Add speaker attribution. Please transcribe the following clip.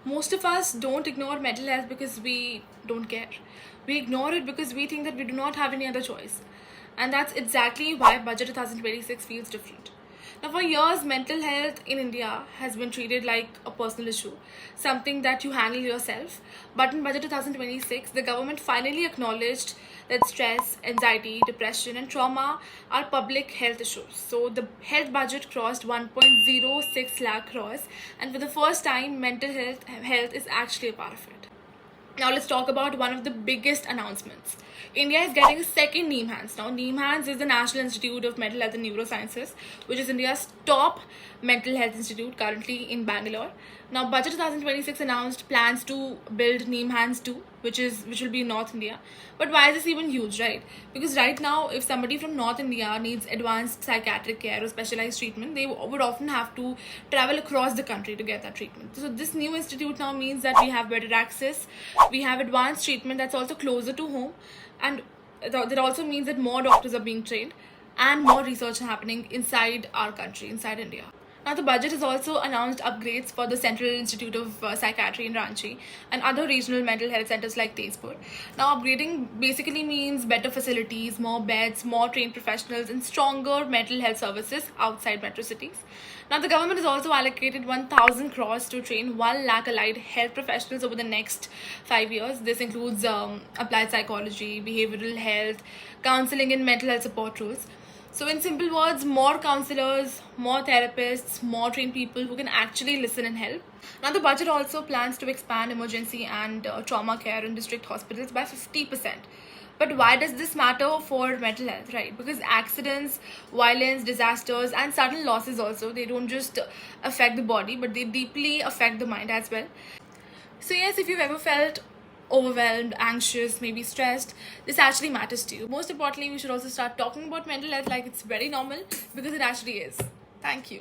Speaker 1: Most of us don't ignore mental health because we don't care. We ignore it because we think that we do not have any other choice. And that's exactly why Budget 2026 feels different. Now, for years, mental health in India has been treated like a personal issue, something that you handle yourself. But in Budget 2026, the government finally acknowledged that stress, anxiety, depression, and trauma are public health issues. So the health budget crossed 1.06 lakh crores, and for the first time, mental health is actually a part of it. Now let's talk about one of the biggest announcements. India is getting a second NIMHANS. Now NIMHANS is the National Institute of Mental Health and Neurosciences, which is India's top mental health institute currently in Bangalore. Now Budget 2026 announced plans to build NIMHANS 2, which will be in North India. But why is this even huge, right? Because right now, if somebody from North India needs advanced psychiatric care or specialized treatment, they would often have to travel across the country to get that treatment. So this new institute now means that we have better access, we have advanced treatment that's also closer to home, and that also means that more doctors are being trained and more research happening inside our country, inside India. Now, the budget has also announced upgrades for the Central Institute of Psychiatry in Ranchi and other regional mental health centers like Tezpur. Now, upgrading basically means better facilities, more beds, more trained professionals, and stronger mental health services outside metro cities. Now, the government has also allocated 1,000 crores to train 1 lakh allied health professionals over the next 5 years. This includes applied psychology, behavioral health, counseling, and mental health support roles. So in simple words, more counselors, more therapists, more trained people who can actually listen and help. Now the budget also plans to expand emergency and trauma care in district hospitals by 50%. But why does this matter for mental health, right? Because accidents, violence, disasters, and sudden losses also, they don't just affect the body, but they deeply affect the mind as well. So yes, if you've ever felt overwhelmed, anxious, maybe stressed, this actually matters to you. Most importantly, we should also start talking about mental health like it's very normal, because it actually is. Thank you.